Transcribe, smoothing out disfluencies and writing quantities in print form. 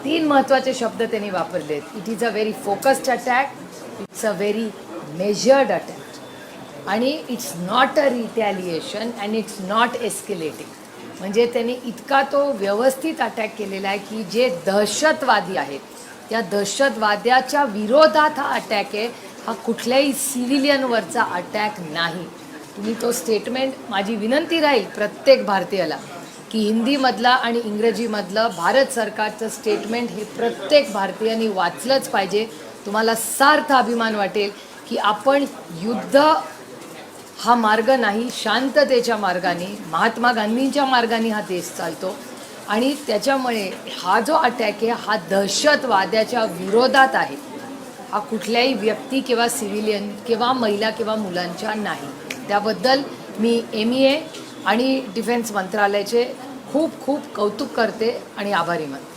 तीन महत्त्वाचे शब्द त्यांनी वापरलेत. It is a very focused attack, it's a very measured attack आणि it's not a retaliation and it's not escalating. म्हणजे त्यांनी इतका तो व्यवस्थित अटॅक केलेला आहे की जे दहशतवादी आहेत त्या दहशतवाद्याच्या विरोधात हा अटॅक आहे. हा कुठल्याही सिव्हिलियनवरचा अटॅक नाही. तुम्ही तो स्टेटमेंट, माझी विनंती राहील प्रत्येक भारतीयाला की हिंदीमधला आणि इंग्रजीमधलं भारत सरकारचं स्टेटमेंट हे प्रत्येक भारतीयांनी वाचलंच पाहिजे. तुम्हाला सार्थ अभिमान वाटेल की आपण युद्ध हा मार्ग नाही, शांततेच्या मार्गाने, महात्मा गांधींच्या मार्गाने हा देश चालतो आणि त्याच्यामुळे हा जो अटॅक आहे हा दहशतवाद्याच्या विरोधात आहे. हा कुठल्याही व्यक्ती किंवा सिव्हिलियन किंवा महिला किंवा मुलांच्या नाही. त्याबद्दल मी MEA आणि डिफेन्स मंत्रालयाचे खूप खूप कौतुक करते आणि आभारी मानते.